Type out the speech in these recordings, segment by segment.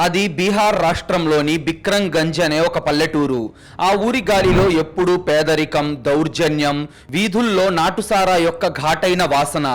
అది బీహార్ రాష్ట్రంలోని బిక్రంగంజ్ అనే ఒక పల్లెటూరు. ఆ ఊరి గాలిలో ఎప్పుడూ పేదరికం, దౌర్జన్యం, వీధుల్లో నాటుసారా యొక్క ఘాటైన వాసన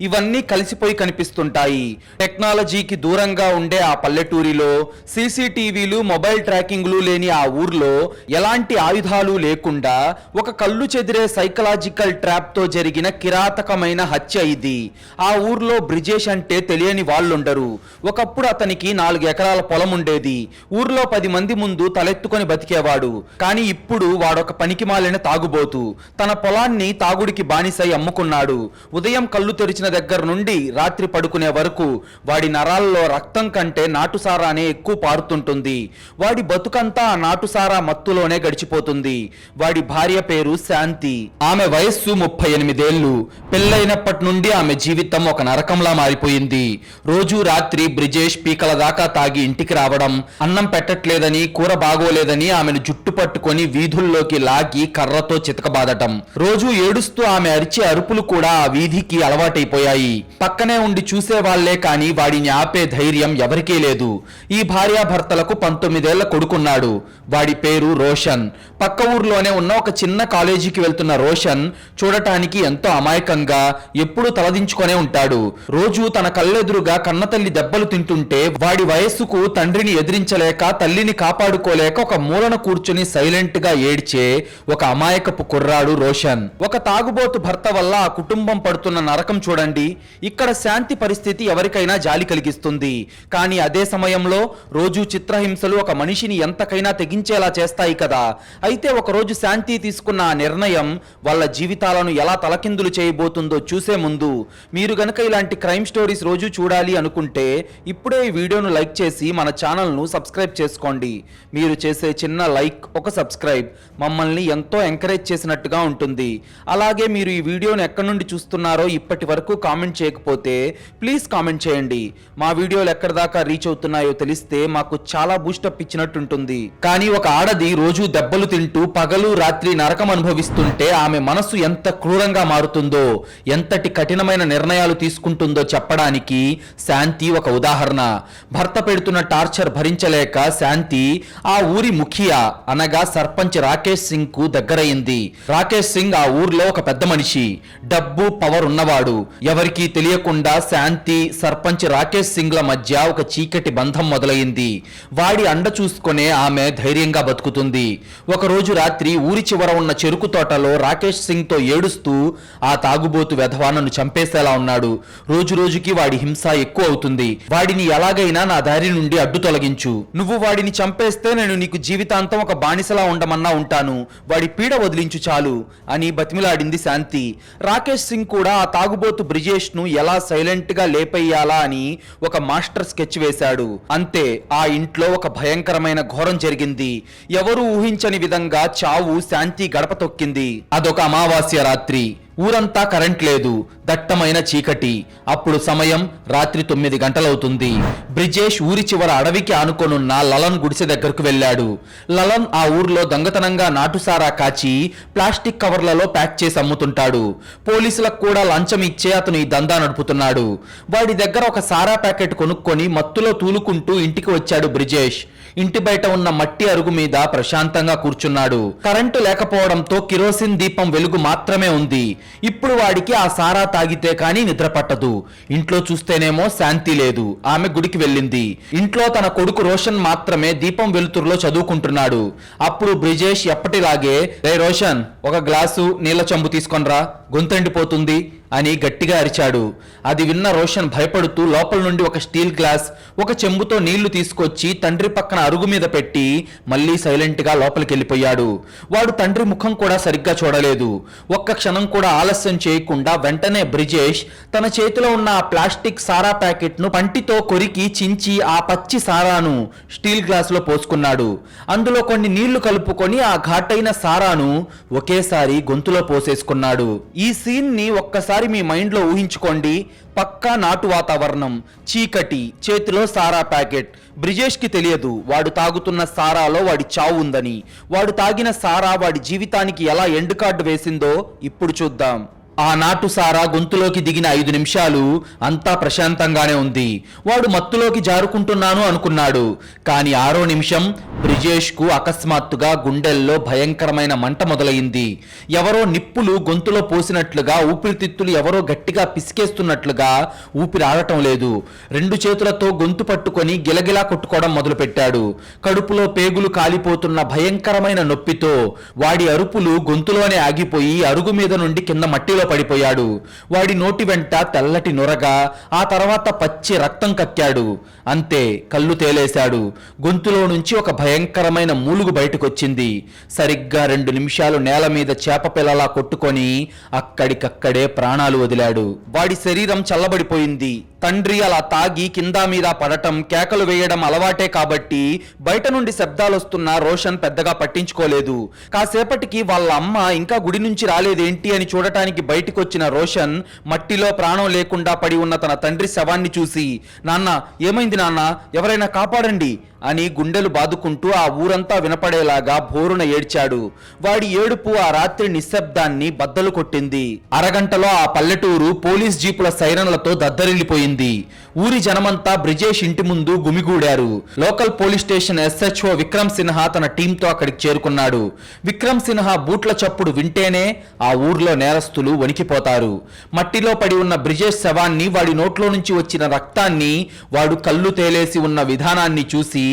ఇవన్నీ కలిసిపోయి కనిపిస్తుంటాయి. టెక్నాలజీకి దూరంగా ఉండే ఆ పల్లెటూరిలో సీసీటీవీలు, మొబైల్ ట్రాకింగ్లు లేని ఆ ఊర్లో ఎలాంటి ఆయుధాలు లేకుండా ఒక కళ్ళు చెదిరే సైకలాజికల్ ట్రాప్ తో జరిగిన కిరాతకమైన హత్య ఇది. ఆ ఊర్లో బ్రిజేష్ అంటే తెలియని వాళ్ళుండరు. ఒకప్పుడు అతనికి 4 ఎకరాల పొలం ఉండేది. ఊర్లో 10 మంది ముందు తలెత్తుకొని బతికేవాడు. కానీ ఇప్పుడు వాడొక పనికిమాలిన తాగుబోతు. తన పొలాన్ని తాగుడికి బానిసై అమ్ముకున్నాడు. ఉదయం కళ్ళు తెరిచిన దగ్గర నుండి రాత్రి పడుకునే వరకు వాడి నరాల్లో రక్తం కంటే నాటుసారానే ఎక్కువ పారుతుంటుంది. వాడి బతుకంతా ఆ నాటుసారా మత్తులోనే గడిచిపోతుంది. వాడి భార్య పేరు శాంతి. ఆమె వయస్సు 38 ఏళ్లు. పెళ్ళైనప్పటి నుండి ఆమె జీవితం ఒక నరకంలా మారిపోయింది. రోజు రాత్రి బ్రిజేష్ పీకల దాకా తాగి ఇంటికి రావడం, అన్నం పెట్టట్లేదని, కూర బాగోలేదని ఆమెను జుట్టు పట్టుకొని వీధుల్లోకి లాగి కర్రతో చితకబాదటం. రోజు ఏడుస్తూ ఆమె అరిచే అరుపులు కూడా ఆ వీధికి అలవాటైపోయాయి. పక్కనే ఉండి చూసేవాళ్లే కాని వాడిని ఆపే ధైర్యం ఎవరికీ లేదు. ఈ భార్యాభర్తలకు 19 ఏళ్ల కొడుకున్నాడు. వాడి పేరు రోషన్. పక్క ఊర్లోనే ఉన్న ఒక చిన్న కాలేజీకి వెళ్తున్న రోషన్ చూడటానికి ఎంతో అమాయకంగా ఎప్పుడూ తలదించుకొనే ఉంటాడు. రోజు తన కళ్ళెదురుగా కన్నతల్లి దెబ్బలు తింటుంటే వాడి వయస్సుకు తండ్రిని ఎదిరించలేక, తల్లిని కాపాడుకోలేక ఒక మూలన కూర్చుని సైలెంట్ గా ఏడ్చే ఒక అమాయకపు కుర్రాడు రోషన్. ఒక తాగుబోతు భర్త వల్ల ఆ కుటుంబం పడుతున్న నరకం చూడండి. ఇక్కడ శాంతి పరిస్థితి ఎవరికైనా జాలి కలిగిస్తుంది. కానీ అదే సమయంలో రోజు చిత్రహింసలు ఒక మనిషిని ఎంతకైనా తెగించేలా చేస్తాయి కదా. అయితే ఒకరోజు శాంతి తీసుకున్న ఆ నిర్ణయం వాళ్ళ జీవితాలను ఎలా తలకిందులు చేయబోతుందో చూసే ముందు మీరు గనక ఇలాంటి క్రైమ్ స్టోరీస్ రోజు చూడాలి అనుకుంటే ఇప్పుడే ఈ వీడియోను లైక్ చేసి మన ఛానల్ను సబ్స్క్రైబ్ చేసుకోండి. మీరు చేసే చిన్న లైక్, ఒక సబ్స్క్రైబ్ మమ్మల్ని ఎంతో ఎంకరేజ్ చేసినట్టుగా ఉంటుంది. అలాగే మీరు ఈ వీడియోను ఎక్కడి నుండి చూస్తున్నారో ఇప్పటి వరకు కామెంట్ చేయకపోతే ప్లీజ్ కామెంట్ చేయండి. మా వీడియోలు ఎక్కడి దాకా రీచ్ అవుతున్నాయో తెలిస్తే మాకు చాలా బూస్టప్ ఇచ్చినట్టుంటుంది. కానీ ఒక ఆడది రోజు దెబ్బలు తింటూ పగలు రాత్రి నరకం అనుభవిస్తుంటే ఆమె మనసు ఎంత క్రూరంగా మారుతుందో, ఎంతటి కఠినమైన నిర్ణయాలు తీసుకుంటుందో చెప్పడానికి శాంతి ఒక ఉదాహరణ. భర్త పెడుతున్న టార్చర్ భరించలేక శాంతి ఆ ఊరి ముఖియా అనగా సర్పంచ్ రాకేష్ సింగ్ కు దగ్గరయింది. రాకేష్ సింగ్ ఆ ఊర్లో ఒక పెద్ద మనిషి, డబ్బు, పవర్ ఉన్నవాడు. ఎవరికీ తెలియకుండా శాంతి, సర్పంచ్ రాకేష్ సింగ్ ల మధ్య ఒక చీకటి బంధం మొదలైంది. వాడి అండ చూసుకునే ఆమె ధైర్యంగా బతుకుతుంది. ఒక రోజు రాత్రి ఊరి చివర ఉన్న చెరుకు తోటలో రాకేష్ సింగ్ తో ఏడుస్తూ ఆ తాగుబోతు వెధవా నన్ను చంపేసేలా ఉన్నాడు. రోజు రోజుకి వాడి హింస ఎక్కువ అవుతుంది. వాడిని ఎలాగైనా నా దారి నుండి అడ్డు తొలగించు. నువ్వు వాడిని చంపేస్తే నేను నీకు జీవితాంతం ఒక బానిసలా ఉండమన్నా ఉంటాను. వాడి పీడ వదిలించు చాలు అని బతిమిలాడింది శాంతి. రాకేష్ సింగ్ కూడా ఆ తాగుబోతు బ్రిజేష్ ను ఎలా సైలెంట్ గా లేపేయాలా అని ఒక మాస్టర్ స్కెచ్ వేశాడు. అంతే, ఆ ఇంట్లో ఒక భయంకరమైన ఘోరం జరిగింది. ఎవరూ ఊహించని విధంగా చావు శాంతి గడప తొక్కింది. అదొక అమావాస్య రాత్రి. ఊరంతా కరెంట్ లేదు, దట్టమైన చీకటి. అప్పుడు సమయం రాత్రి 9 గంటలవుతుంది. బ్రిజేష్ ఊరి చివర అడవికి ఆనుకొనున్న లలన్ గుడిసె దగ్గరకు వెళ్ళాడు. లలన్ ఆ ఊర్లో దొంగతనంగా నాటుసారా కాచి ప్లాస్టిక్ కవర్లలో ప్యాక్ చేసి అమ్ముతుంటాడు. పోలీసులకు కూడా లంచం ఇచ్చే అతను ఈ దందా నడుపుతున్నాడు. వాడి దగ్గర ఒక సారా ప్యాకెట్ కొనుక్కొని మత్తులో తూలుకుంటూ ఇంటికి వచ్చాడు బ్రిజేష్. ఇంటి బయట ఉన్న మట్టి అరుగు మీద ప్రశాంతంగా కూర్చున్నాడు. కరెంటు లేకపోవడంతో కిరోసిన్ దీపం వెలుగు మాత్రమే ఉంది. ఇప్పుడు వాడికి ఆ సారా తాగితే కానీ నిద్ర పట్టదు. ఇంట్లో చూస్తేనేమో శాంతి లేదు, ఆమె గుడికి వెళ్ళింది. ఇంట్లో తన కొడుకు రోషన్ మాత్రమే దీపం వెలుతురులో చదువుకుంటున్నాడు. అప్పుడు బ్రిజేష్ ఎప్పటిలాగే, రే రోషన్, ఒక గ్లాసు నీళ్ల చెంబు తీసుకొనిరా, గొంతెండిపోతుంది అని గట్టిగా అరిచాడు. అది విన్న రోషన్ భయపడుతూ లోపల నుండి ఒక స్టీల్ గ్లాస్, ఒక చెంబుతో నీళ్లు తీసుకొచ్చి తండ్రి పక్కన అరుగు మీద పెట్టి మళ్ళీ సైలెంట్ గా లోపలికి వెళ్ళిపోయాడు. వాడు తండ్రి ముఖం కూడా సరిగ్గా చూడలేదు. ఒక్క క్షణం కూడా ఆలస్యం చేయకుండా వెంటనే బ్రిజేష్ తన చేతిలో ఉన్న ఆ ప్లాస్టిక్ సారా ప్యాకెట్ ను పంటితో కొరికి చించి ఆ పచ్చి సారాను స్టీల్ గ్లాస్ లో పోసుకున్నాడు. అందులో కొన్ని నీళ్లు కలుపుకొని ఆ ఘాటైన సారాను ఒకేసారి గొంతులో పోసేసుకున్నాడు. ఈ సీన్ ని ఒక్కసారి మీ మైండ్ లో ఊహించుకోండి. పక్కా నాటు వాతావరణం, చీకటి, చేతిలో సారా ప్యాకెట్. బ్రిజేష్ కి తెలియదు వాడు తాగుతున్న సారాలో వాడి చావు ఉందని. వాడు తాగిన సారా వాడి జీవితానికి ఎలా ఎండ్ కార్డు వేసిందో ఇప్పుడు చూద్దాం. ఆ నాటు సారా గొంతులోకి దిగిన 5 నిమిషాలు అంతా ప్రశాంతంగానే ఉంది. వాడు మత్తులోకి జారుకుంటున్నాను అనుకున్నాడు. కానీ 6వ నిమిషం బ్రిజేష్ కు అకస్మాత్తుగా గుండెల్లో భయంకరమైన మంట మొదలైంది. ఎవరో నిప్పులు గొంతులో పోసినట్లుగా, ఊపిరితిత్తులు ఎవరో గట్టిగా పిసికేస్తున్నట్లుగా ఊపిరి ఆడటం లేదు. 2 చేతులతో గొంతు పట్టుకొని గిలగిలా కొట్టుకోవడం మొదలుపెట్టాడు. కడుపులో పేగులు కాలిపోతున్న భయంకరమైన నొప్పితో వాడి అరుపులు గొంతులోనే ఆగిపోయి అరుగు మీద నుండి కింద మట్టిలో పడిపోయాడు. వాడి నోటి వెంట తెల్లటి నొరగా, ఆ తర్వాత పచ్చి రక్తం కక్కాడు. అంతే, కళ్ళు తేలేశాడు. గొంతులో నుంచి ఒక భయంకరమైన మూలుగు బయటకొచ్చింది. సరిగ్గా 2 నిమిషాలు నేల మీద చేప పిల్లలా కొట్టుకొని అక్కడికక్కడే ప్రాణాలు వదిలాడు. వాడి శరీరం చల్లబడిపోయింది. తండ్రి అలా తాగి కింద మీద పడటం, కేకలు వేయడం అలవాటే కాబట్టి బయట నుండి శబ్దాలొస్తున్నా రోషన్ పెద్దగా పట్టించుకోలేదు. కాసేపటికి వాళ్ళ అమ్మ ఇంకా గుడి నుంచి రాలేదేంటి అని చూడటానికి బయటికొచ్చిన రోషన్ మట్టిలో ప్రాణం లేకుండా పడి ఉన్న తన తండ్రి శవాన్ని చూసి, నాన్న ఏమైంది నాన్న, ఎవరైనా కాపాడండి అని గుండెలు బాదుకుంటూ ఆ ఊరంతా వినపడేలాగా భోరున ఏడ్చాడు. వాడి ఏడుపు ఆ రాత్రి నిశ్శబ్దాన్ని బద్దలు కొట్టింది. అరగంటలో ఆ పల్లెటూరు పోలీస్ జీపుల సైరన్లతో దద్దరిల్లిపోయింది. ఊరి జనమంతా బ్రిజేష్ ఇంటి ముందు గుమిగూడారు. Local police station SHO Vikram Sinha తన టీంతో అక్కడికి చేరుకున్నాడు. విక్రమ్ సిన్హా బూట్ల చప్పుడు వింటేనే ఆ ఊర్లో నేరస్తులు వణికిపోతారు. మట్టిలో పడి ఉన్న బ్రిజేష్ శవాన్ని, వాడి నోట్లో నుంచి వచ్చిన రక్తాన్ని, వాడు కళ్ళు తేలేసి ఉన్న విధానాన్ని చూసి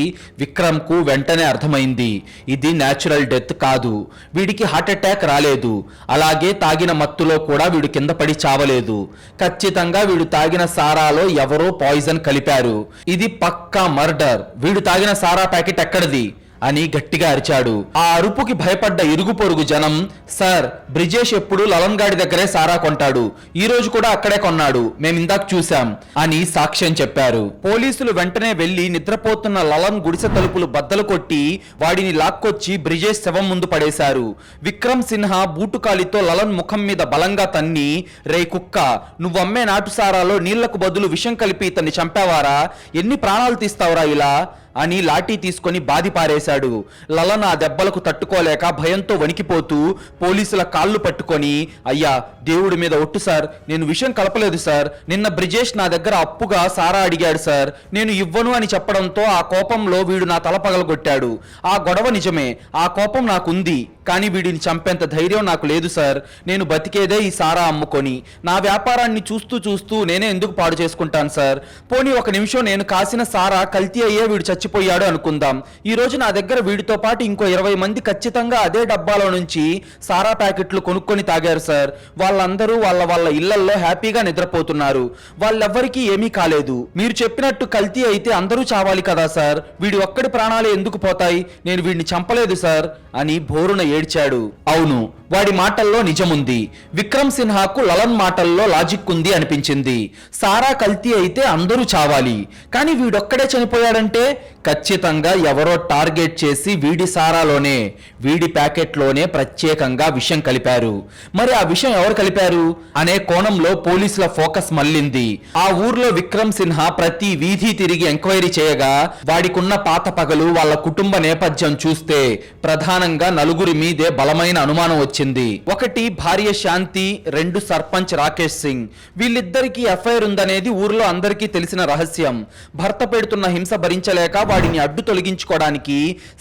విక్రమ్ కు వెంటనే అర్థమైంది, ఇది న్యాచురల్ డెత్ కాదు. వీడికి హార్ట్ అటాక్ రాలేదు. అలాగే తాగిన మత్తులో కూడా వీడు కింద పడి చావలేదు. ఖచ్చితంగా వీడు తాగిన సారాలో ఎవరో పాయిజన్ కలిపారు. ఇది పక్కా మర్డర్. వీడు తాగిన సారా ప్యాకెట్ ఎక్కడిది అని గట్టిగా అరిచాడు. ఆ అరుపుకి భయపడ్డ ఇరుగు పొరుగు జనం, సార్ బ్రిజేష్ ఎప్పుడు లలన్ గాడి దగ్గరే సారా కొంటాడు, ఈ రోజు కూడా అక్కడే కొన్నాడు, మేమిందాక చూశాం అని సాక్ష్యం చెప్పారు. పోలీసులు వెంటనే వెళ్లి నిద్రపోతున్న లలన్ గుడిసె తలుపులు బద్దలు కొట్టి వాడిని లాక్కొచ్చి బ్రిజేష్ శవం ముందు పడేశారు. విక్రమ్ సిన్హా బూటుకాలితో లలన్ ముఖం మీద బలంగా తన్ని, రే కుక్క, నువ్వమ్మే నాటు సారాలో నీళ్లకు బదులు విషం కలిపి ఇతన్ని చంపావారా, ఎన్ని ప్రాణాలు తీస్తావురా ఇలా అని లాఠీ తీసుకొని బాది పారేశాడు. లలన్ ఆ దెబ్బలకు తట్టుకోలేక భయంతో వణికిపోతూ పోలీసుల కాళ్ళు పట్టుకొని, అయ్యా దేవుడి మీద ఒట్టు సార్, నేను విషయం కలపలేదు సార్, నిన్న బ్రిజేష్ నా దగ్గర అప్పుగా సారా అడిగాడు సార్, నేను ఇవ్వను అని చెప్పడంతో ఆ కోపంలో వీడు నా తల పగలగొట్టాడు. ఆ గొడవ నిజమే, ఆ కోపం నాకుంది, కానీ వీడిని చంపేంత ధైర్యం నాకు లేదు సార్. నేను బతికేదే ఈ సారా అమ్ముకొని, నా వ్యాపారాన్ని చూస్తూ చూస్తూ నేనే ఎందుకు పాడు చేసుకుంటాను సార్. పోనీ ఒక నిమిషం నేను కాసిన సారా కల్తీ అయ్యే వీడు చచ్చిపోయాడు అనుకుందాం. ఈ రోజు నా దగ్గర వీడితో పాటు ఇంకో 20 మంది ఖచ్చితంగా అదే డబ్బాలో నుంచి సారా ప్యాకెట్లు కొనుక్కొని తాగారు సార్. వాళ్ళందరూ వాళ్ళ ఇళ్లల్లో హ్యాపీగా నిద్రపోతున్నారు. వాళ్ళెవ్వరికీ ఏమీ కాలేదు. మీరు చెప్పినట్టు కల్తీ అయితే అందరూ చావాలి కదా సార్, వీడి ఒక్కడి ప్రాణాలే ఎందుకు పోతాయి, నేను వీడిని చంపలేదు సార్ అని భోరున ఏడ్చాడు. అవును, వాడి మాటల్లో నిజముంది. విక్రమ్ సిన్హాకు లలన్ మాటల్లో లాజిక్ ఉంది అనిపించింది. సారా కల్తీ అయితే అందరూ చావాలి, కానీ వీడొక్కడే చనిపోయాడంటే ఖచ్చితంగా ఎవరో టార్గెట్ చేసి వీడి సారాలోనే, వీడి ప్యాకెట్లోనే ప్రత్యేకంగా విషం కలిపారు. మరి ఆ విషం ఎవరు కలిపారు అనే కోణంలో పోలీసుల ఫోకస్ మళ్ళింది. ఆ ఊర్లో విక్రమ్ సిన్హా ప్రతి వీధి తిరిగి ఎంక్వైరీ చేయగా వాడికున్న పాత పగలు, వాళ్ళ కుటుంబ నేపథ్యం చూస్తే ప్రధానంగా నలుగురి మీదే బలమైన అనుమానం వచ్చింది. ఒకటి భార్య శాంతి, 2 సర్పంచ్ రాకేష్ సింగ్. వీళ్ళిద్దరికీ ఎఫ్ఐఆర్ ఉందనేది ఊర్లో అందరికీ తెలిసిన రహస్యం. భర్త పెడుతున్న హింస భరించలేక వాడిని అడ్డు తొలగించుకోవడానికి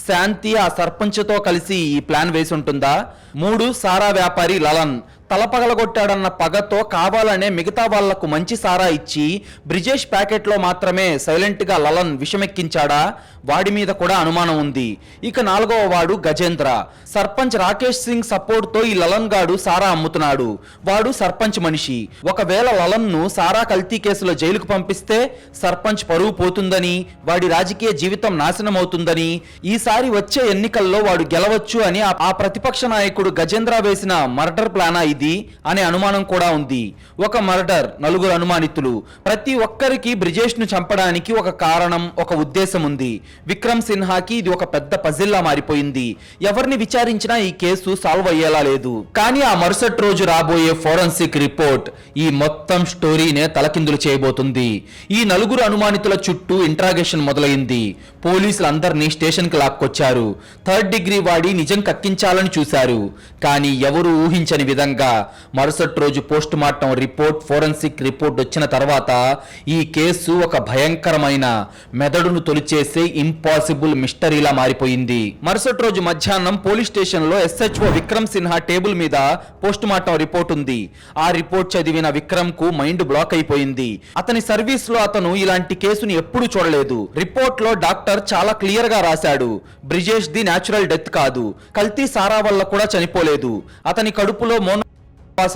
శాంతి ఆ సర్పంచ్తో కలిసి ఈ ప్లాన్ వేసి ఉంటుందా? 3 సారా వ్యాపారి లలన్. తలపగలగొట్టాడన్న పగతో కావాలనే మిగతా వాళ్లకు మంచి సారా ఇచ్చి బ్రిజేష్ ప్యాకెట్లో మాత్రమే సైలెంట్ గా లలన్ విషమెక్కించాడా? వాడి మీద కూడా అనుమానం ఉంది. ఇక 4వ వాడు గజేంద్ర. సర్పంచ్ రాకేష్ సింగ్ సపోర్ట్ తో ఈ లలన్ గాడు సారా అమ్ముతున్నాడు. వాడు సర్పంచ్ మనిషి. ఒకవేళ లలన్ ను సారా కల్తీ కేసులో జైలుకు పంపిస్తే సర్పంచ్ పరువు పోతుందని, వాడి రాజకీయ జీవితం నాశనం అవుతుందని, ఈసారి వచ్చే ఎన్నికల్లో వాడు గెలవచ్చు అని ఆ ప్రతిపక్ష నాయకుడు గజేంద్ర వేసిన మర్డర్ ప్లానా ఇది అనే అనుమానం కూడా ఉంది. ఒక మర్డర్, 4 అనుమానితులు. ప్రతి ఒక్కరికి బ్రిజేష్ ను చంపడానికి ఒక కారణం, ఒక ఉద్దేశం ఉంది. విక్రమ్ సిన్హాకి ఇది ఒక పెద్ద పజిల్లా మారిపోయింది. ఎవరిని విచారించినా ఈ కేసు సాల్వ్ అయ్యేలా లేదు. కానీ ఆ మరుసటి రోజు రాబోయే ఫోరెన్సిక్ రిపోర్ట్ ఈ మొత్తం స్టోరీనే తలకిందులు చేయబోతుంది. ఈ 4 అనుమానితుల చుట్టూ ఇంట్రాగేషన్ మొదలైంది. పోలీసులు అందరినీ స్టేషన్ కి లాక్కొచ్చారు. 3rd డిగ్రీ వాడి నిజం కక్కించాలని చూశారు. కానీ ఎవరు ఊహించని విధంగా మరుసటి రోజు post mortem report, forensic report వచ్చిన తర్వాత ఈ కేసు ఒక భయంకరమైన, మెదడును తొలిచేసే ఇంపాసిబుల్ మిస్టరీలా మారిపోయింది. మరుసటి రోజు మధ్యాహ్నం పోలీస్ స్టేషన్ లో SHO విక్రమ్ సిన్హా టేబుల్ మీద పోస్ట్ మార్టం రిపోర్ట్ ఉంది. ఆ రిపోర్ట్ చదివిన విక్రమ్ కు మైండ్ బ్లాక్ అయిపోయింది. అతని సర్వీస్ లో అతను ఇలాంటి కేసుని ఎప్పుడూ చూడలేదు. రిపోర్ట్ లో డాక్టర్ చాలా క్లియర్ గా రాశాడు, బ్రిజేష్ ది న్యాచురల్ డెత్ కాదు, కల్తీ సారా వల్ల కూడా చనిపోలేదు. అతని కడుపులో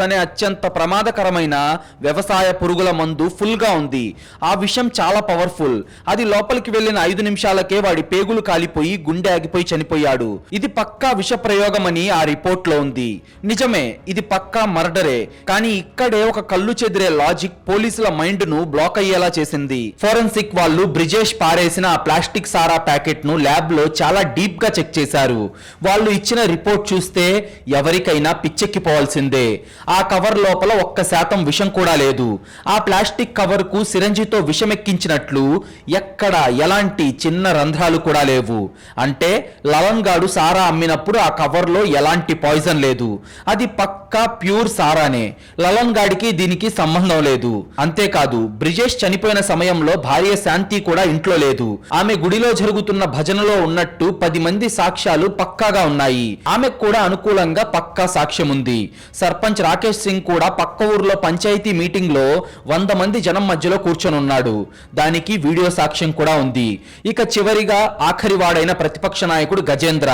అనే అత్యంత ప్రమాదకరమైన వ్యవసాయ పురుగుల మందు ఫుల్ గా ఉంది. ఆ విషయం చాలా పవర్ఫుల్. అది లోపలికి వెళ్లిన 5 నిమిషాలకే వాడి పేగులు కాలిపోయి గుండె ఆగిపోయి చనిపోయాడు. ఇది పక్కా విష ప్రయోగమని ఆ రిపోర్ట్ లో ఉంది. నిజమే, ఇది పక్కా మర్డరే. కానీ ఇక్కడే ఒక కళ్ళు చెదిరే లాజిక్ పోలీసుల మైండ్ ను బ్లాక్ అయ్యేలా చేసింది. ఫోరెన్సిక్ వాళ్ళు బ్రిజేష్ పారేసిన ఆ ప్లాస్టిక్ సారా ప్యాకెట్ ను ల్యాబ్ లో చాలా డీప్ గా చెక్ చేశారు. వాళ్ళు ఇచ్చిన రిపోర్ట్ చూస్తే ఎవరికైనా పిచ్చెక్కిపోవాల్సిందే. ఆ కవర్ లోపల 1% విషం కూడా లేదు. ఆ ప్లాస్టిక్ కవర్ కు సిరంజితో విషం ఎక్కించినట్లు ఎక్కడ ఎలాంటి చిన్న రంధ్రాలు కూడా లేవు. అంటే లవన్ గాడు సారా అమ్మినప్పుడు ఆ కవర్ లో ఎలాంటి పాయిజన్ లేదు. అది పక్కా ప్యూర్ సారానే. లవన్ గాడికి దీనికి సంబంధం లేదు. అంతేకాదు, బ్రిజేష్ చనిపోయిన సమయంలో భార్య శాంతి కూడా ఇంట్లో లేదు. ఆమె గుడిలో జరుగుతున్న భజనలో ఉన్నట్టు 10 మంది సాక్ష్యాలు పక్కాగా ఉన్నాయి. ఆమెకు కూడా అనుకూలంగా పక్కా సాక్ష్యం ఉంది. సర్పంచ్ రాకేష్ సింగ్ కూడా పక్క ఊర్లో పంచాయతీ మీటింగ్ లో 100 మంది జనం మధ్యలో కూర్చొని ఉన్నాడు. దానికి వీడియో సాక్ష్యం కూడా ఉంది. ఇక చివరిగా ఆఖరి వాడైన ప్రతిపక్ష నాయకుడు గజేంద్ర,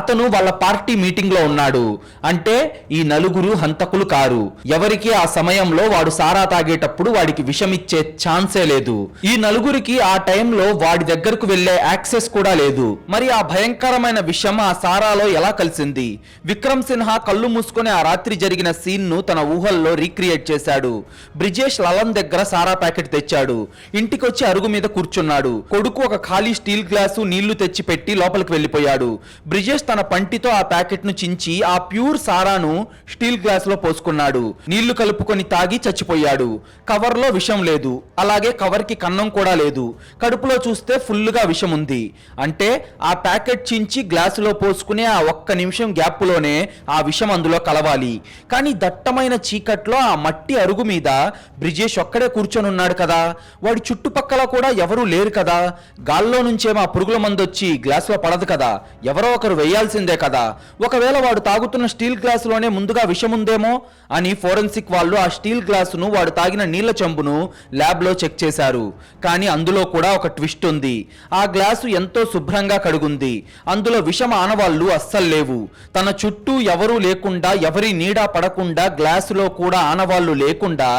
అతను వాళ్ళ పార్టీ మీటింగ్ లో ఉన్నాడు. అంటే ఈ నలుగురు హంతకులు కారు. ఎవరికి ఆ సమయంలో వాడు సారా తాగేటప్పుడు వాడికి విషం ఇచ్చే ఛాన్సే లేదు. ఈ నలుగురికి ఆ టైంలో వాడి దగ్గరకు వెళ్లే యాక్సెస్ కూడా లేదు. మరి ఆ భయంకరమైన విషం ఆ సారాలో ఎలా కలిసింది? విక్రమ్ సిన్హా కళ్ళు మూసుకొని ఆ రాత్రి జరిగిన సీన్ ను తన ఊహల్లో రీక్రియేట్ చేశాడు. బ్రిజేష్ లలన్ దగ్గర సారా ప్యాకెట్ తెచ్చాడు. ఇంటికొచ్చి అరుగు మీద కూర్చున్నాడు. కొడుకు ఒక ఖాళీ స్టీల్ గ్లాసు నీళ్లు తెచ్చి పెట్టి లోపలికి వెళ్లిపోయాడు. బ్రిజేష్ తన పంటితో ఆ ప్యాకెట్ ను చించి ఆ ప్యూర్ సారాను స్టీల్ గ్లాస్ లో పోసుకున్నాడు. నీళ్లు కలుపుకొని తాగి చచ్చిపోయాడు. కవర్ లో విషం లేదు. అలాగే కవర్ కి కన్నం కూడా లేదు. కడుపులో చూస్తే ఫుల్ గా విషం ఉంది. అంటే ఆ ప్యాకెట్ చించి గ్లాసులో పోసుకునే ఆ 1 నిమిషం గ్యాప్ లోనే ఆ విషం అందులో కలవాలి. కానీ దట్టమైన చీకట్లో ఆ మట్టి అరుగు మీద బ్రిజేష్ ఒక్కడే కూర్చొని ఉన్నాడు కదా. వాడి చుట్టుపక్కల కూడా ఎవరూ లేరు కదా. గాల్లో నుంచేమో ఆ పురుగుల మందు వచ్చి గ్లాసులో పడదు కదా. ఎవరో ఒకరు వేయాల్సిందే కదా. ఒకవేళ వాడు తాగుతున్న స్టీల్ గ్లాసులోనే ముందుగా విషం ఉందేమో అని ఫోరెన్సిక్ వాళ్ళు ఆ స్టీల్ గ్లాసును, వాడు తాగిన నీళ్ల చెంబును ల్యాబ్ లో చెక్ చేశారు. కానీ అందులో కూడా ఒక ట్విస్ట్ ఉంది. ఆ గ్లాసు ఎంతో శుభ్రంగా కడుగుంది. అందులో విషం ఆనవాళ్లు అస్సలు లేవు. తన చుట్టూ ఎవరూ లేకుండా, ఎవరి నీడా పడకుండా, గ్లాసులో కూడా ఆనవాళ్లు లేకుండా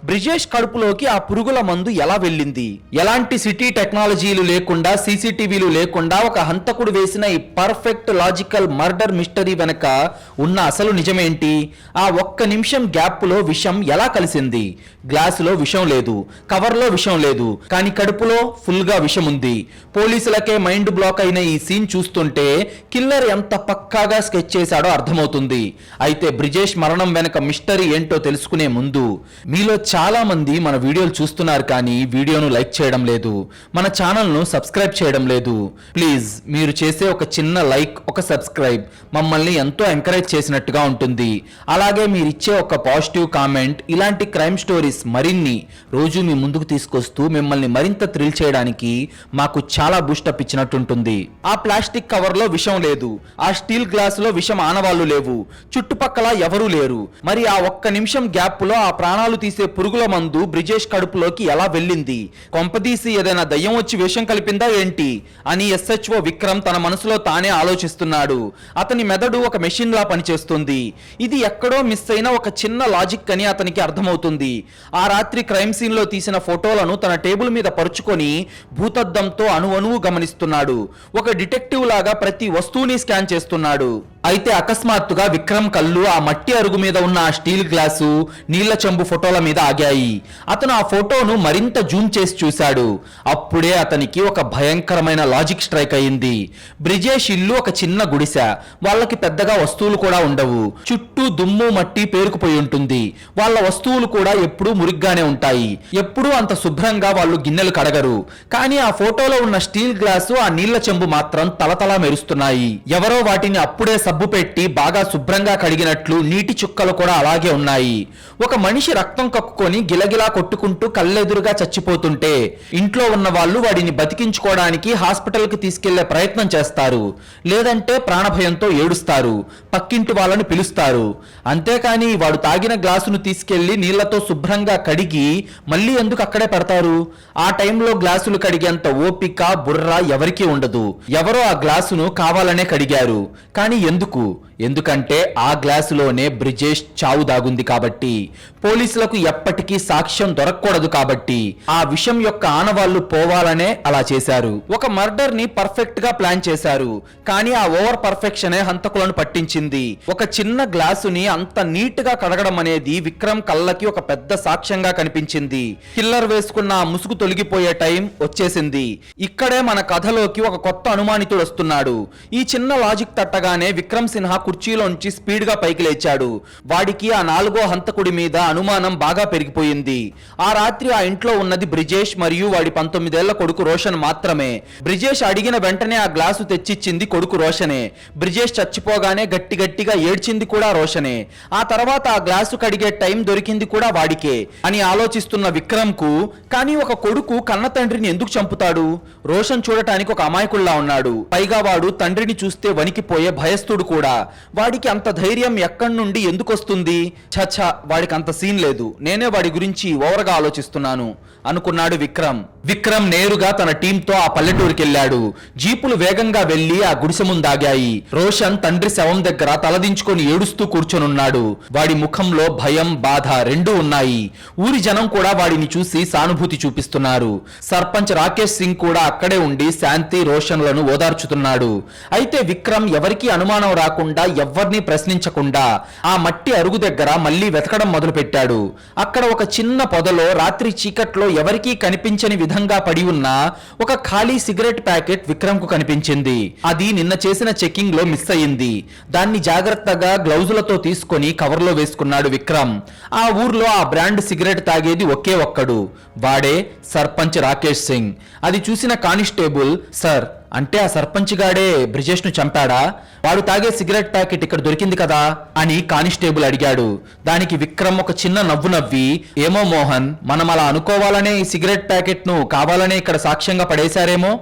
బ్రిజేష్ కడుపులోకి ఆ పురుగుల మందు ఎలా వెళ్ళింది? ఎలాంటి సిటీ టెక్నాలజీలు లేకుండా, సీసీటీవీలు లేకుండా ఒక హంతకుడు వేసిన ఈ పర్ఫెక్ట్ లాజికల్ మర్డర్ మిస్టరీ వెనక ఉన్న అసలు నిజమేంటి? ఆ 1 నిమిషం గ్యాప్ లో విషం ఎలా కలిసింది? గ్లాసులో విషం లేదు, కవర్ లో విషం లేదు, కానీ కడుపులో ఫుల్ గా విషం ఉంది. పోలీసులకే మైండ్ బ్లాక్ అయిన ఈ సీన్ చూస్తుంటే కిల్లర్ ఎంత పక్కాగా స్కెచ్ చేశాడో అర్థమవుతుంది. అయితే బ్రిజేష్ మరణం వెనక మిస్టరీ ఏంటో తెలుసుకునే ముందు, మీలో చాలా మంది మన వీడియోలు చూస్తున్నారు కానీ వీడియోను లైక్ చేయడం లేదు, మన ఛానల్ను సబ్స్క్రైబ్ చేయడం లేదు. ప్లీజ్ మీరు చేసే ఒక చిన్న లైక్, ఒక సబ్స్క్రైబ్ మమ్మల్ని ఎంతో ఎంకరేజ్ చేసినట్టుగా ఉంటుంది. అలాగే మీరు ఇచ్చే ఒక పాజిటివ్ కామెంట్ ఇలాంటి క్రైమ్ స్టోరీస్ మరిన్ని రోజు మీ ముందుకు తీసుకొస్తూ మిమ్మల్ని మరింత థ్రిల్ చేయడానికి మాకు చాలా బూస్టప్ ఇచ్చినట్టుంటుంది. ఆ ప్లాస్టిక్ కవర్ లో విషం లేదు. ఆ స్టీల్ గ్లాస్ లో విషం ఆనవాళ్లు లేవు. చుట్టుపక్కల ఎవరూ లేరు. మరి ఆ 1 నిమిషం గ్యాప్ లో ఆ ప్రాణాలు తీసే పురుగుల మందు బ్రిజేష్ కడుపులోకి ఎలా వెళ్ళింది? కొంపదీసి ఏదైనా దయ్యం వచ్చి విషం కలిపిందా ఏంటి అని SHO విక్రమ్ తన మనసులో తానే ఆలోచిస్తున్నాడు. అతని మెదడు ఒక మెషిన్ లా పనిచేస్తుంది. ఇది ఎక్కడో మిస్ అయిన ఒక చిన్న లాజిక్ అని అతనికి అర్థమవుతుంది. ఆ రాత్రి క్రైమ్ సీన్ లో తీసిన ఫోటోలను తన టేబుల్ మీద పరుచుకొని భూతద్దంతో అణువణువు గమనిస్తున్నాడు. ఒక డిటెక్టివ్ లాగా ప్రతి వస్తువుని స్కాన్ చేస్తున్నాడు. అయితే అకస్మాత్తుగా విక్రమ్ కళ్ళు ఆ మట్టి అరుగు మీద ఉన్న ఆ స్టీల్ గ్లాసు, నీళ్ల చెంబు ఫోటోల మీద ఆగాయి. అతను ఆ ఫోటోను మరింత జూమ్ చేసి చూశాడు. అప్పుడే అతనికి ఒక భయంకరమైన లాజిక్ స్ట్రైక్ అయింది. బ్రిజేష్ ఇల్లు ఒక చిన్న గుడిసె. వాళ్ళకి పెద్దగా వస్తువులు కూడా ఉండవు. చుట్టూ దుమ్ము మట్టి పేరుకుపోయి ఉంటుంది. వాళ్ళ వస్తువులు కూడా ఎప్పుడూ మురిగ్గానే ఉంటాయి. ఎప్పుడూ అంత శుభ్రంగా వాళ్ళు గిన్నెలు కడగరు. కానీ ఆ ఫోటోలో ఉన్న స్టీల్ గ్లాసు, ఆ నీళ్ల చెంబు మాత్రం తలతలా మెరుస్తున్నాయి. ఎవరో వాటిని అప్పుడే సబ్బు పెట్టి బాగా శుభ్రంగా కడిగినట్లు నీటి చుక్కలు కూడా అలాగే ఉన్నాయి. ఒక మనిషి రక్తం కక్కుకొని గిలగిలా కొట్టుకుంటూ కళ్ళెదురుగా చచ్చిపోతుంటే ఇంట్లో ఉన్న వాళ్ళు వాడిని బతికించుకోవడానికి హాస్పిటల్కి తీసుకెళ్లే ప్రయత్నం చేస్తారు, లేదంటే ప్రాణభయంతో ఏడుస్తారు, పక్కింటి వాళ్ళని పిలుస్తారు. అంతేకాని వాడు తాగిన గ్లాసును తీసుకెళ్లి నీళ్లతో శుభ్రంగా కడిగి మళ్ళీ ఎందుకు అక్కడే పెడతారు? ఆ టైంలో గ్లాసులు కడిగేంత ఓపిక బుర్ర ఎవరికీ ఉండదు. ఎవరో ఆ గ్లాసును కావాలనే కడిగారు. కానీ ఎందుకంటే ఆ గ్లాసులోనే బ్రిజేష్ చావు దాగుంది కాబట్టి, పోలీసులకు ఎప్పటికీ సాక్ష్యం దొరకకూడదు కాబట్టి, ఆ విషయం యొక్క ఆనవాళ్లు పోవాలనే అలా చేశారు. ఒక మర్డర్ ని పర్ఫెక్ట్ గా ప్లాన్ చేశారు, కానీ ఆ ఓవర్ పర్ఫెక్షనే హంతకులను పట్టించింది. ఒక చిన్న గ్లాసుని అంత నీట్ గా కడగడం అనేది విక్రమ్ కళ్ళకి ఒక పెద్ద సాక్ష్యంగా కనిపించింది. కిల్లర్ వేసుకున్న ఆ ముసుగు తొలగిపోయే టైం వచ్చేసింది. ఇక్కడే మన కథలోకి ఒక కొత్త అనుమానితుడు వస్తున్నాడు. ఈ చిన్న లాజిక్ తట్టగానే విక్రమ్ సిన్హా కుర్చీలోంచి స్పీడ్ గా పైకి లేచాడు. వాడికి ఆ 4వ హంతకుడి మీద అనుమానం బాగా పెరిగిపోయింది. ఆ రాత్రి ఆ ఇంట్లో ఉన్నది బ్రిజేష్ మరియు వాడి 19 ఏళ్ల కొడుకు రోషన్ మాత్రమే. బ్రిజేష్ అడిగిన వెంటనే ఆ గ్లాసు తెచ్చిచ్చింది కొడుకు రోషనే. బ్రిజేష్ చచ్చిపోగానే గట్టిగా ఏడ్చింది కూడా రోషనే. ఆ తర్వాత ఆ గ్లాసు కడిగే టైం దొరికింది కూడా వాడికే అని ఆలోచిస్తున్న విక్రమ్ కు, కానీ ఒక కొడుకు కన్న తండ్రిని ఎందుకు చంపుతాడు? రోషన్ చూడటానికి ఒక అమాయకుల్లా ఉన్నాడు. పైగా వాడు తండ్రిని చూస్తే వణికిపోయే భయస్థుడు కూడా. వాడికి అంత ధైర్యం ఎక్కడి నుండి ఎందుకు వస్తుంది? చచ్చా, వాడికి అంత సీన్ లేదు. నేనే వాడి గురించి ఓవర్గా ఆలోచిస్తున్నాను అనుకున్నాడు విక్రమ్ నేరుగా తన టీంతో ఆ పల్లెటూరికి వెళ్ళాడు. జీపులు వేగంగా వెళ్లి ఆ గుడిసె ముందాగాయి. రోషన్ తండ్రి శవం దగ్గర తలదించుకొని ఏడుస్తూ కూర్చొనున్నాడు. వాడి ముఖంలో భయం, బాధ రెండూ ఉన్నాయి. ఊరి జనం కూడా వాడిని చూసి సానుభూతి చూపిస్తున్నారు. సర్పంచ్ రాకేష్ సింగ్ కూడా అక్కడే ఉండి శాంతి, రోషన్లను ఓదార్చుతున్నాడు. అయితే విక్రమ్ ఎవరికీ అనుమానం రాకుండా, ఎవ్వర్నీ ప్రశ్నించకుండా ఆ మట్టి అరుగు దగ్గర మళ్లీ వెతకడం మొదలు పెట్టాడు. అక్కడ ఒక చిన్న పొదలో రాత్రి చీకట్లో ఎవరికీ కనిపించని విధంగా పడి ఉన్న ఒక ఖాళీ సిగరెట్ ప్యాకెట్ విక్రమ్ కు కనిపించింది. అది నిన్న చేసిన చెకింగ్ లో మిస్ అయ్యింది. దాన్ని జాగ్రత్తగా గ్లౌజులతో తీసుకొని కవర్లో వేసుకున్నాడు విక్రమ్. ఆ ఊర్లో ఆ బ్రాండ్ సిగరెట్ తాగేది ఒకే ఒక్కడు, వాడే సర్పంచ్ రాకేష్ సింగ్. అది చూసిన కానిస్టేబుల్, సార్, అంటే ఆ సర్పంచ్ గాడే బ్రిజేష్ ను చంపాడా? వాడు తాగే సిగరెట్ ప్యాకెట్ ఇక్కడ దొరికింది కదా అని కానిస్టేబుల్ అడిగాడు. దానికి విక్రమ్ ఒక చిన్న నవ్వు నవ్వి, ఏమో మోహన్, మనం అలా అనుకోవాలనే ఈ సిగరెట్ ప్యాకెట్ ను కావాలనే ఇక్కడ సాక్ష్యంగా పడేశారేమో.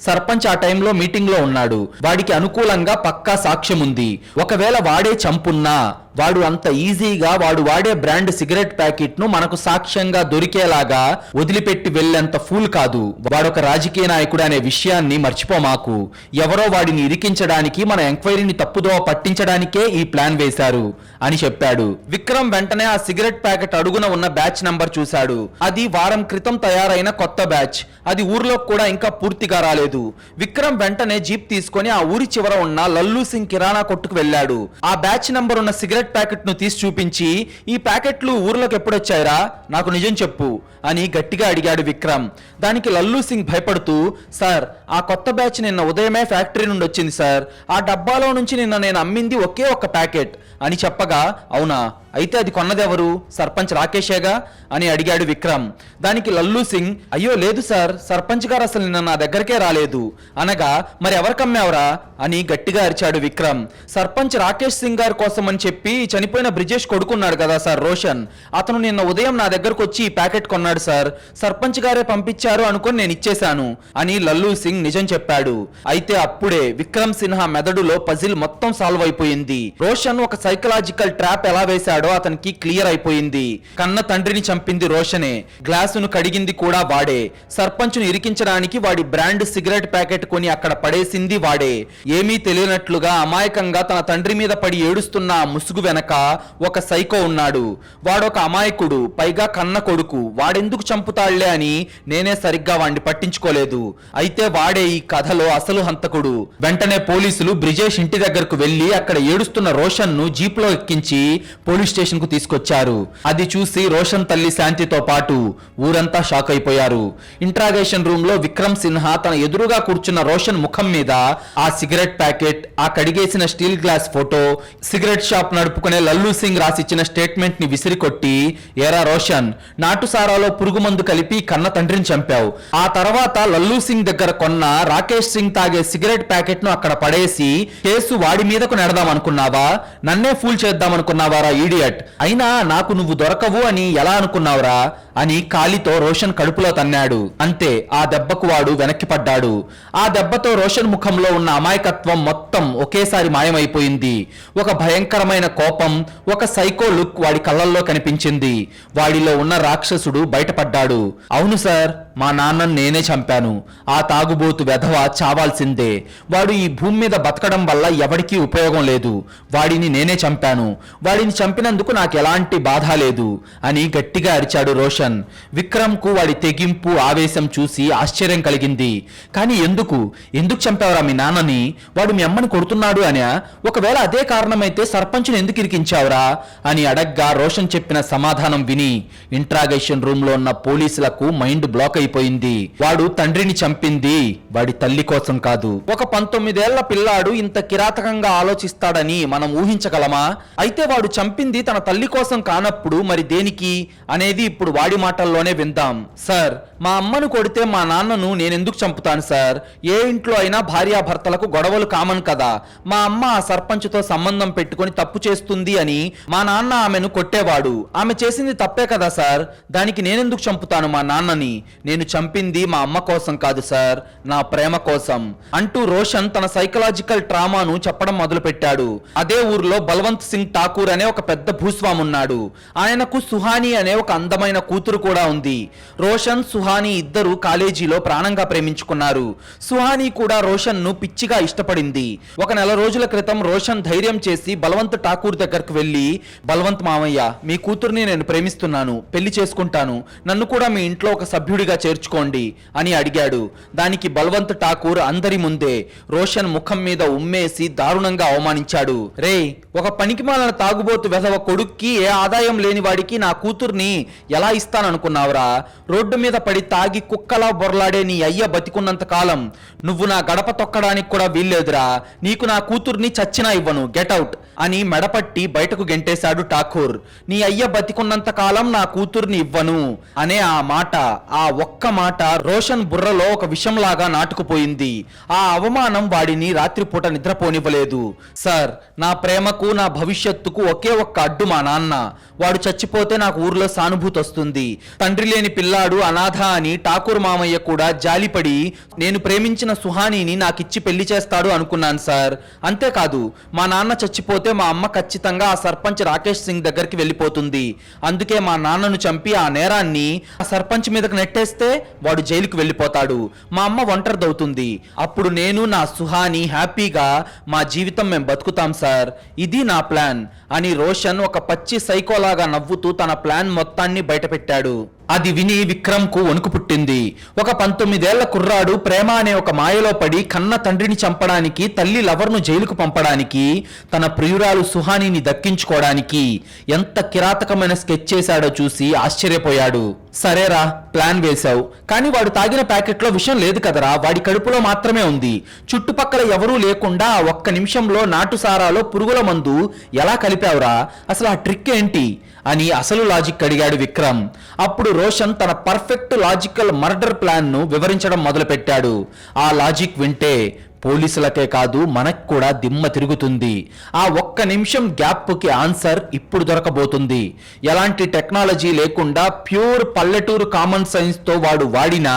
సర్పంచ్ ఆ టైంలో మీటింగ్ లో ఉన్నాడు. వాడికి అనుకూలంగా పక్కా సాక్ష్యం ఉంది. ఒకవేళ వాడే చంపున్నా వాడు అంత ఈజీగా వాడు వాడే బ్రాండ్ సిగరెట్ ప్యాకెట్ ను మనకు సాక్ష్యంగా దొరికేలాగా వదిలిపెట్టి వెళ్లేంత ఫూల్ కాదు. వాడొక రాజకీయ నాయకుడు అనే విషయాన్ని మర్చిపోమాకు. ఎవరో వాడిని ఇరికించడానికి, మన ఎంక్వైరీని తప్పుదోవ పట్టించడానికే ఈ ప్లాన్ వేశారు అని చెప్పాడు. విక్రమ్ వెంటనే ఆ సిగరెట్ ప్యాకెట్ అడుగున ఉన్న బ్యాచ్ నంబర్ చూశాడు. అది వారం క్రితం తయారైన కొత్త బ్యాచ్. అది ఊర్లో కూడా ఇంకా పూర్తిగా రాలేదు. విక్రమ్ వెంటనే జీప్ తీసుకొని ఆ ఊరి చివర ఉన్న లల్లు సింగ్ కిరాణా కొట్టుకు వెళ్ళాడు. ఆ బ్యాచ్ నంబర్ ఉన్న సిగరెట్ ప్యాకెట్ ను తీసి చూపించి, ఈ ప్యాకెట్లు ఊర్లోకి ఎప్పుడొచ్చాయిరా, నాకు నిజం చెప్పు అని గట్టిగా అడిగాడు విక్రమ్. దానికి లల్లు సింగ్ భయపడుతూ, సార్, ఆ కొత్త బ్యాచ్ నిన్న ఉదయమే ఫ్యాక్టరీ నుండి వచ్చింది సార్. ఆ డబ్బాలో నుంచి నిన్న నేను అమ్మింది ఒకే ఒక్క ప్యాకెట్ అని చెప్పగా, అవునా, అయితే అది కొన్నదెవరు? సర్పంచ్ రాకేషేగా అని అడిగాడు విక్రమ్. దానికి లల్లు సింగ్, అయ్యో లేదు సార్, సర్పంచ్ గారు అసలు నిన్న నా దగ్గరకే రాలేదు అనగా, మరి ఎవరికమ్మావరా అని గట్టిగా అరిచాడు విక్రమ్. సర్పంచ్ రాకేష్ సింగ్ గారి కోసం అని చెప్పి చనిపోయిన బ్రిజేష్ కొడుకున్నాడు కదా సార్, రోషన్, అతను నిన్న ఉదయం నా దగ్గరకు వచ్చి ఈ ప్యాకెట్ కొన్నాడు సార్. సర్పంచ్ గారే పంపించారు అనుకొని నేను ఇచ్చేశాను అని లల్లు సింగ్ నిజం చెప్పాడు. అయితే అప్పుడే విక్రమ్ సిన్హా మెదడులో పజిల్ మొత్తం సాల్వ్ అయిపోయింది. రోషన్ ఒక సైకలాజికల్ ట్రాప్ ఎలా వేశాడో అతనికి క్లియర్ అయిపోయింది. కన్న తండ్రిని చంపింది రోషనే, గ్లాసును కడిగింది కూడా వాడే, సర్పంచ్ను ఇరికించడానికి వాడి బ్రాండ్ సిగరెట్ ప్యాకెట్ కొని అక్కడ పడేసింది వాడే. ఏమీ తెలియనట్లుగా అమాయకంగా తన తండ్రి మీద పడి ఏడుస్తున్న ఆ ముసుగు వెనక ఒక సైకో ఉన్నాడు. వాడొక అమాయకుడు, పైగా కన్న కొడుకు. వాడెందుకు చంపుతాళ్లే అని నేనే సరిగ్గా వాడిని పట్టించుకోలేదు. అయితే వాడే ఈ కథలో అసలు హంతకుడు. వెంటనే పోలీసులు బ్రిజేష్ ఇంటి దగ్గరకు వెళ్లి అక్కడ ఏడుస్తున్న రోషన్ ను జీప్ లో ఎక్కించి పోలీస్ స్టేషన్ కు తీసుకొచ్చారు. అది చూసి రోషన్ తల్లి శాంతితో పాటు ఊరంతా షాక్ అయిపోయారు. ఇంట్రాగేషన్ రూమ్ లో విక్రమ్ సిన్హా తన ఎదురుగా కూర్చున్న రోషన్ ముఖం మీద ఆ సిగరెట్ ప్యాకెట్, ఆ కడిగేసిన steel glass photo, cigarette shop నడుపుకునే లల్లు సింగ్ రాసిచ్చిన స్టేట్మెంట్ ని విసిరికొట్టి, ఏరా రోషన్, నాటుసారాలో సారాలో పురుగు మందు కలిపి కన్న తండ్రిని చంపావు. ఆ తర్వాత లల్లూ సింగ్ దగ్గర కొన్న రాకేష్ సింగ్ తాగే సిగరెట్ ప్యాకెట్ ను అక్కడ పడేసి కేసు వాడి మీదకు నెడదాం అనుకున్నావా? నన్నే ఫూల్ చేద్దాం అనుకున్నావారా ఈడియట్? అయినా నాకు నువ్వు దొరకవు అని ఎలా అనుకున్నావురా అని కాలితో రోషన్ కడుపులో తన్నాడు. అంతే, ఆ దెబ్బకు వాడు వెనక్కి పడ్డాడు. ఆ దెబ్బతో రోషన్ ముఖంలో ఉన్న అమాయకత్వం మొత్తం ఒకేసారి మాయమైపోయింది. ఒక భయంకరమైన కోపం, ఒక సైకో లుక్ వాడి కళ్ళల్లో కనిపించింది. వాడిలో ఉన్న రాక్షసుడు బయటపడ్డాడు. అవును సార్, మా నాన్నను నేనే చంపాను. ఆ తాగుబోతు వెధవ చావాల్సిందే. వాడు ఈ భూమి మీద బతకడం వల్ల ఎవరికీ ఉపయోగం లేదు. వాడిని నేనే చంపాను. వాడిని చంపినందుకు నాకు ఎలాంటి బాధ లేదు అని గట్టిగా అరిచాడు రోషన్. విక్రమ్ కు వాడి తెగింపు, ఆవేశం చూసి ఆశ్చర్యం కలిగింది. కానీ ఎందుకు చంపావురా మీ నాన్నని? వాడు మీ అమ్మని కొడుతున్నాడు అనా? ఒకవేళ అదే కారణమైతే సర్పంచ్ని ఎందుకు ఇరికించావురా అని అడగ్గా రోషన్ చెప్పిన సమాధానం విని ఇంట్రాగేషన్ రూమ్ లో ఉన్న పోలీసులకు మైండ్ బ్లాక్ అయిపోయింది. వాడు తండ్రిని చంపింది వాడి తల్లి కోసం కాదు. ఒక 19 ఏళ్ల పిల్లాడు ఇంత కిరాతకంగా ఆలోచిస్తాడని మనం ఊహించగలమా? అయితే వాడు చంపింది తన తల్లి కోసం కానప్పుడు మరి దేనికి అనేది ఇప్పుడు వాడి మాటల్లోనే విందాం. సార్, మా అమ్మను కొడితే మా నాన్నను నేనెందుకు చంపుతాను సార్? ఏ ఇంట్లో అయినా భార్యాభర్తలకు గొడవలు కామన్ కదా. మా అమ్మ ఆ సర్పంచ్తో సంబంధం పెట్టుకొని తప్పు చేస్తుంది అని మా నాన్న ఆమెను కొట్టేవాడు. ఆమె చేసింది తప్పే కదా సార్. దానికి నేనెందుకు చంపుతాను మా నాన్నని? నేను చంపింది మా అమ్మ కోసం కాదు సార్, నా ప్రేమ కోసం అంటూ రోషన్ తన సైకలాజికల్ ట్రామాను చెప్పడం మొదలు పెట్టాడు. అదే ఊర్లో బల్వంత్ సింగ్ ఠాకూర్ అనే ఒక పెద్ద భూస్వామి ఉన్నాడు. ఆయనకు సుహాని అనే ఒక అందమైన కూతురు కూడా ఉంది. రోషన్, సుహాని ఇద్దరు కాలేజీలో ప్రాణంగా ప్రేమించుకున్నారు. సుహాని కూడా రోషన్ ను పిచ్చిగా ఇష్టపడింది. ఒక నెల రోజుల క్రితం రోషన్ ధైర్యం చేసి బల్వంత్ ఠాకూర్ దగ్గరకు వెళ్లి, బల్వంత్ మామయ్య, మీ కూతుర్ని నేను ప్రేమిస్తున్నాను, పెళ్లి చేసుకుంటాను, నన్ను కూడా మీ ఇంట్లో ఒక సభ్యుడిగా చేర్చుకోండి అని అడిగాడు. దానికి బల్వంత్ ఠాకూర్ అందరి ముందే రోషన్ ముఖం మీద ఉమ్మేసి దారుణంగా అవమానించాడు. రే, ఒక పనికిమాలిన తాగుబోతు వెధవ కొడుక్కి ఏ ఆదాయం లేని వాడికి నా కూతుర్ని ఎలా ఇస్తాననుకున్నావురా? రోడ్డు మీద పడి తాగి కుక్కలా బొర్లాడే నీ అయ్య బతికున్నంత కాలం నువ్వు నా గడప తొక్కడానికి కూడా వీల్లేదురా. నీకు నా కూతుర్ని చచ్చినా ఇవ్వను, గెటౌట్ అని మెడపట్టి బయటకు గెంటేశాడు ఠాకూర్. నీ అయ్య బతికున్నంత కాలం నా కూతుర్ని ఇవ్వను అనే ఆ మాట, ఆ ఒక్క మాట రోషన్ బుర్రలో ఒక విషంలాగా నాటుకుపోయింది. ఆ అవమానం వాడిని రాత్రిపూట నిద్రపోనివ్వలేదు. సార్, నా ప్రేమకు, నా భవిష్యత్తుకు ఒకే ఒక్క అడ్డు మా నాన్న. వాడు చచ్చిపోతే నాకు ఊర్లో సానుభూతి వస్తుంది. తండ్రి లేని పిల్లాడు అనాథ అని ఠాకూర్ మామయ్య కూడా జాలిపడి నేను ప్రేమించిన సుహానీని నాకిచ్చి పెళ్లి చేస్తాడు అనుకున్నాను సార్. అంతేకాదు, మా నాన్న చచ్చిపోతే మా అమ్మ ఖచ్చితంగా ఆ సర్పంచ్ రాకేష్ సింగ్ దగ్గరికి వెళ్ళిపోతుంది. అందుకే మా నాన్నను చంపి ఆ నేరాన్ని ఆ సర్పంచ్ మీదకు నెట్టేస్తే వాడు జైలుకు వెళ్ళిపోతాడు. మా అమ్మ ఒంటరిదవుతుంది. అప్పుడు నేను, నా సుహాని హ్యాపీగా మా జీవితం మేము బతుకుతాం సార్. ఇది నా ప్లాన్ అని రోషన్ ఒక పచ్చి సైకోలాగా నవ్వుతూ తన ప్లాన్ మొత్తాన్ని బయటపెట్టాడు. అది విని విక్రమ్ కు వణుకు పుట్టింది. ఒక 19 ఏళ్ల కుర్రాడు ప్రేమ అనే ఒక మాయలో పడి కన్న తండ్రిని చంపడానికి, తల్లి లవర్ను జైలుకు పంపడానికి, తన ప్రియురాలు సుహానీని దక్కించుకోవడానికి ఎంత కిరాతకమైన స్కెచ్ చేశాడో చూసి ఆశ్చర్యపోయాడు. సరేరా, ప్లాన్ వేశావు, కానీ వాడు తాగిన ప్యాకెట్లో విషం లేదు కదరా, వాడి కడుపులో మాత్రమే ఉంది. చుట్టుపక్కల ఎవరూ లేకుండా ఒక్క నిమిషంలో నాటుసారాలో పురుగుల మందు ఎలా కలిపావురా? అసలు ఆ ట్రిక్ ఏంటి అని అసలు లాజిక్ అడిగాడు విక్రమ్. అప్పుడు రోషన్ తన పర్ఫెక్ట్ లాజికల్ మర్డర్ ప్లాన్ ను వివరించడం మొదలుపెట్టాడు. ఆ లాజిక్ వింటే పోలీసులకే కాదు మనకు కూడా దిమ్మ తిరుగుతుంది. ఆ ఒక్క నిమిషం గ్యాప్కి ఆన్సర్ ఇప్పుడు దొరకబోతుంది. ఎలాంటి టెక్నాలజీ లేకుండా ప్యూర్ పల్లెటూరు కామన్ సైన్స్ తో వాడు వాడిన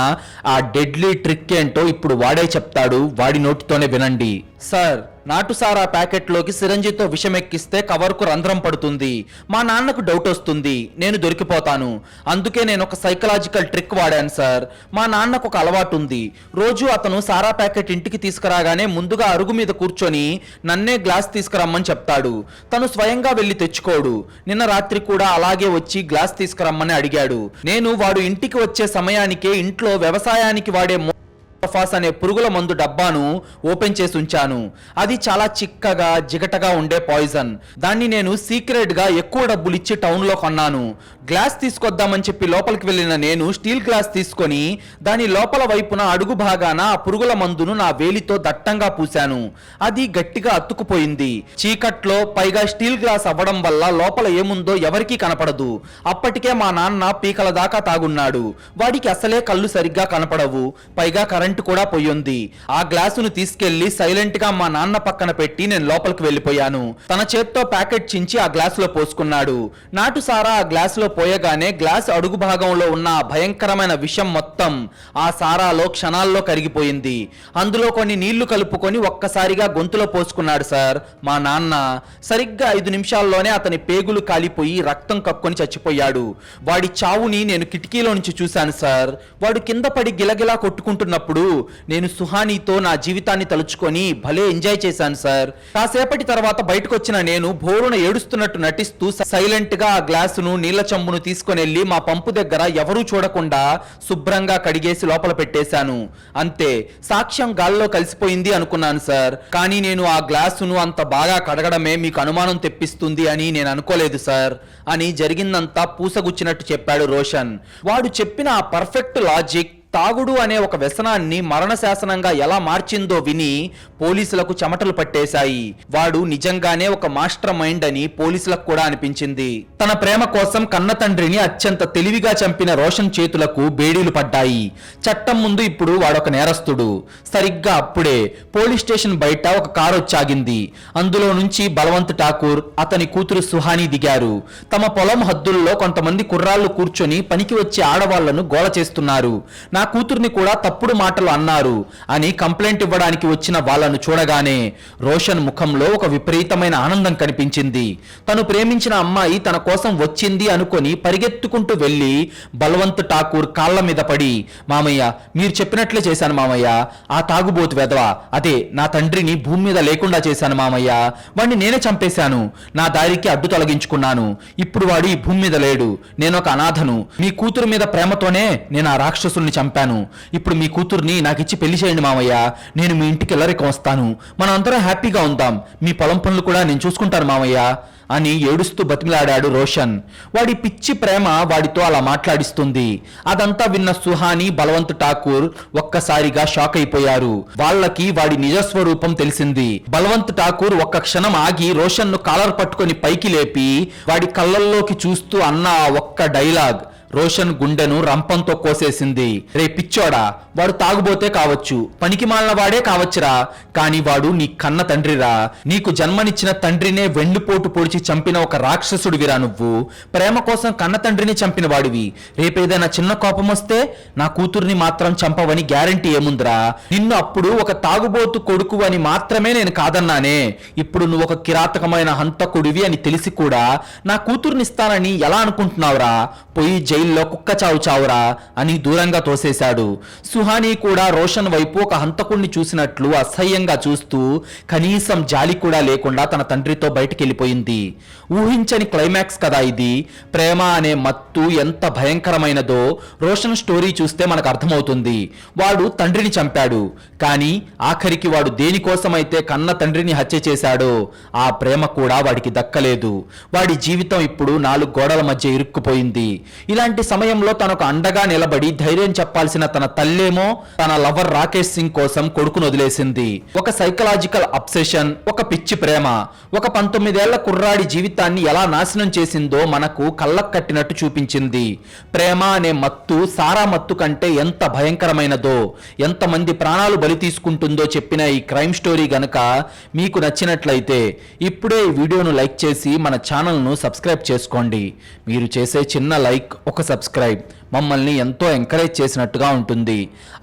ఆ డెడ్లీ ట్రిక్ ఏంటో ఇప్పుడు వాడే చెప్తాడు. వాడి నోటితోనే వినండి. సార్, నాటుసారా ప్యాకెట్లోకి సిరంజితో విషమెక్కిస్తే కవర్కు రంధ్రం పడుతుంది. మా నాన్నకు డౌట్ వస్తుంది, నేను దొరికిపోతాను. అందుకే నేను ఒక సైకలాజికల్ ట్రిక్ వాడాను సార్. మా నాన్నకు ఒక అలవాటు ఉంది. రోజు అతను సారా ప్యాకెట్ ఇంటికి తీసుకురాగానే ముందుగా అరుగు మీద కూర్చొని నన్నే గ్లాస్ తీసుకురమ్మని చెప్తాడు. తను స్వయంగా వెళ్లి తెచ్చుకోడు. నిన్న రాత్రి కూడా అలాగే వచ్చి గ్లాస్ తీసుకురమ్మని అడిగాడు. నేను వాడు ఇంటికి వచ్చే సమయానికే ఇంట్లో వ్యవసాయానికి వాడే ఫాస్ అనే పురుగుల మందు డబ్బాను ఓపెన్ చేసి ఉంచాను. అది చాలా చిక్కగా జిగటగా ఉండే పాయిజన్. దాన్ని నేను సీక్రెట్ గా ఎక్కువ డబ్బులు ఇచ్చి టౌన్ లో కొన్నాను. గ్లాస్ తీసుకొద్దామని చెప్పి లోపలికి వెళ్ళిన నేను స్టీల్ గ్లాస్ తీసుకొని దాని లోపల వైపున అడుగు భాగాన ఆ పురుగుల మందును నా వేలితో దట్టంగా పూశాను. అది గట్టిగా అతుక్కుపోయింది. చీకట్లో పైగా స్టీల్ గ్లాస్ అవ్వడం వల్ల లోపల ఏముందో ఎవరికీ కనపడదు. అప్పటికే మా నాన్న పీకల దాకా తాగున్నాడు. వాడికి అసలే కళ్ళు సరిగ్గా కనపడవు. పైగా కరెంటు కూడా పోయింది. ఆ గ్లాసును తీసుకెళ్లి సైలెంట్ గా మా నాన్న పక్కన పెట్టి నేను లోపలికి వెళ్ళిపోయాను. తన చేత్తో ప్యాకెట్ చించి ఆ గ్లాస్ లో పోసుకున్నాడు. నాటు సారా ఆ గ్లాస్ లో పోయగానే గ్లాస్ అడుగు భాగంలో ఉన్న భయంకరమైన విషం మొత్తం ఆ సారాలో క్షణాల్లో కరిగిపోయింది. అందులో కొన్ని నీళ్లు కలుపుకొని ఒక్కసారిగా గొంతులో పోసుకున్నాడు సార్ మా నాన్న. సరిగ్గా 5 నిమిషాల్లోనే అతని పేగులు కాలిపోయి రక్తం కక్కుని చచ్చిపోయాడు. వాడి చావుని నేను కిటికీలో నుంచి చూశాను సార్. వాడు కింద పడి గిలగిలా కొట్టుకుంటున్నప్పుడు నేను సుహానీతో నా జీవితాన్ని తలుచుకొని భలే ఎంజాయ్ చేశాను సార్. కాసేపటి తర్వాత బయటకు వచ్చిన నేను భోరున ఏడుస్తున్నట్టు నటిస్తూ సైలెంట్ గా ఆ గ్లాసును నీళ్ల చెంబును తీసుకొని వెళ్లి మా పంపు దగ్గర ఎవరూ చూడకుండా శుభ్రంగా కడిగేసి లోపల పెట్టేశాను. అంతే, సాక్ష్యం గాల్లో కలిసిపోయింది అనుకున్నాను సార్. కానీ నేను ఆ గ్లాసును అంత బాగా కడగడమే మీకు అనుమానం తెప్పిస్తుంది అని నేను అనుకోలేదు సార్ అని జరిగిందంతా పూసగుచ్చినట్టు చెప్పాడు రోషన్. వాడు చెప్పిన ఆ పర్ఫెక్ట్ లాజిక్ తాగుడు అనే ఒక వ్యసనాన్ని మరణ శాసనంగా ఎలా మార్చిందో విని పోలీసులకు చెమటలు పట్టేశాయి. వాడు నిజంగానే ఒక మాస్టర్ మైండ్ అని పోలీసులకు కూడా అనిపించింది. తన ప్రేమ కోసం కన్న తండ్రిని అత్యంత తెలివిగా చంపిన రోషన్ చేతులకు బేడీలు పడ్డాయి. చట్టం ముందు ఇప్పుడు వాడొక నేరస్తుడు. సరిగ్గా అప్పుడే పోలీస్ స్టేషన్ బయట ఒక కారు వచ్చాగింది. అందులో నుంచి బలవంత్ ఠాకూర్, అతని కూతురు సుహానీ దిగారు. తమ పొలం హద్దుల్లో కొంతమంది కుర్రాళ్ళు కూర్చొని పనికి వచ్చే ఆడవాళ్లను గోల చేస్తున్నారు. నా కూతుర్ని కూడా తప్పుడు మాటలు అన్నారు అని కంప్లైంట్ ఇవ్వడానికి వచ్చిన వాళ్ళను చూడగానే రోషన్ ముఖంలో ఒక విపరీతమైన ఆనందం కనిపించింది. తను ప్రేమించిన అమ్మాయి తన కోసం వచ్చింది అనుకొని పరిగెత్తుకుంటూ వెళ్లి బలవంత్ ఠాకూర్ కాళ్ల మీద పడి, మామయ్య మీరు చెప్పినట్లే చేశాను మామయ్య. ఆ తాగుబోతు వెధవ, అదే నా తండ్రిని భూమి మీద లేకుండా చేశాను మామయ్య. వాణ్ణి నేనే చంపేశాను. నా దారికి అడ్డు తొలగించుకున్నాను. ఇప్పుడు వాడు ఈ భూమి మీద లేడు. నేను ఒక అనాథను. మీ కూతురు మీద ప్రేమతోనే నేను ఆ రాక్షసుల్ని చంపాను. ఇప్పుడు మీ కూతుర్ని నాకిచ్చి పెళ్లి చేయండి మామయ్య. నేను మీ ఇంటికి ఎల్లరికం వస్తాను. మనం అందరం హ్యాపీగా ఉందాం. మీ పొలం పనులు కూడా నేను చూసుకుంటాను మామయ్య అని ఏడుస్తూ బతిమిలాడాడు రోషన్. వాడి పిచ్చి ప్రేమ వాడితో అలా మాట్లాడిస్తుంది. అదంతా విన్న సుహానీ, బలవంత్ ఠాకూర్ ఒక్కసారిగా షాక్ అయిపోయారు. వాళ్ళకి వాడి నిజస్వరూపం తెలిసింది. బలవంత్ ఠాకూర్ ఒక్క క్షణం ఆగి రోషన్ ను కాలర్ పట్టుకొని పైకి లేపి వాడి కళ్ళల్లోకి చూస్తూ అన్న ఒక్క డైలాగ్ రోషన్ గుండెను రంపంతో కోసేసింది. రే పిచ్చోడా, వాడు తాగుబోతే కావచ్చు, పనికి మాలిన వాడే కావచ్చురా, కానీ వాడు నీ కన్న తండ్రిరా. నీకు జన్మనిచ్చిన తండ్రినే వెండిపోటు పొడిచి చంపిన ఒక రాక్షసుడివిరా నువ్వు. ప్రేమ కోసం కన్న తండ్రిని చంపిన వాడివి. రేపేదైనా చిన్న కోపం వస్తే నా కూతుర్ని మాత్రం చంపవని గ్యారంటీ ఏముందిరా? నిన్ను అప్పుడు ఒక తాగుబోతు కొడుకు అని మాత్రమే నేను కాదన్నానే. ఇప్పుడు నువ్వు ఒక కిరాతకమైన హంతకుడివి అని తెలిసి కూడా నా కూతుర్నిస్తానని ఎలా అనుకుంటున్నావురా? పోయి జైల్లో కుక్క చావు చావురా అని దూరంగా తోసేశాడు. సుహానీ కూడా రోషన్ వైపు ఒక హంతకుడిని చూసినట్లు అసహ్యంగా చూస్తూ కనీసం జాలి కూడా లేకుండా తన తండ్రితో బయటికి వెళ్ళిపోయింది. ఊహించని క్లైమాక్స్ కదా ఇది. ప్రేమ అనే మత్తు ఎంత భయంకరమైనదో రోషన్ స్టోరీ చూస్తే మనకు అర్థమవుతుంది. వాడు తండ్రిని చంపాడు, కానీ ఆఖరికి వాడు దేనికోసమైతే కన్న తండ్రిని హత్య చేశాడో ఆ ప్రేమ కూడా వాడికి దక్కలేదు. వాడి జీవితం ఇప్పుడు 4 గోడల మధ్య ఇరుక్కుపోయింది. ఇలాంటి సమయంలో తనకు అండగా నిలబడి ధైర్యం చెప్పాల్సిన తన తల్లేమో తన లవర్ రాకేష్ సింగ్ కోసం కొడుకును వదిలేసింది. ఒక సైకలాజికల్ అబ్సెషన్, ఒక పిచ్చి ప్రేమ ఒక 19 ఏళ్ల కుర్రాడి జీవితాన్ని ఎలా నాశనం చేసిందో మనకు కళ్ళకు కట్టినట్టు చూపించింది. ప్రేమ అనే మత్తు సారా మత్తు కంటే ఎంత భయంకరమైనదో, ఎంతమంది ప్రాణాలు బలి తీసుకుంటుందో చెప్పిన ఈ క్రైమ్ స్టోరీ గనక మీకు నచ్చినట్లయితే ఇప్పుడే ఈ వీడియోను లైక్ చేసి మన ఛానల్ను సబ్స్క్రైబ్ చేసుకోండి. మీరు చేసే చిన్న లైక్, ఒక సబ్స్క్రైబ్ మమ్మల్ని ఎంతో ఎంకరేజ్ చేసినట్టుగా ఉంటుంది.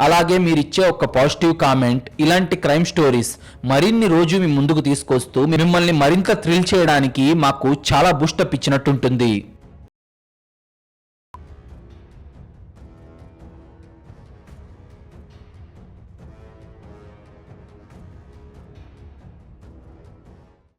అలాగే మీరిచ్చే ఒక పాజిటివ్ కామెంట్ ఇలాంటి క్రైమ్ స్టోరీస్ మరిన్ని రోజు మీ ముందుకు తీసుకొస్తూ మిమ్మల్ని మరింత థ్రిల్ చేయడానికి మాకు చాలా బూస్టప్ ఇచ్చినట్టుంటుంది.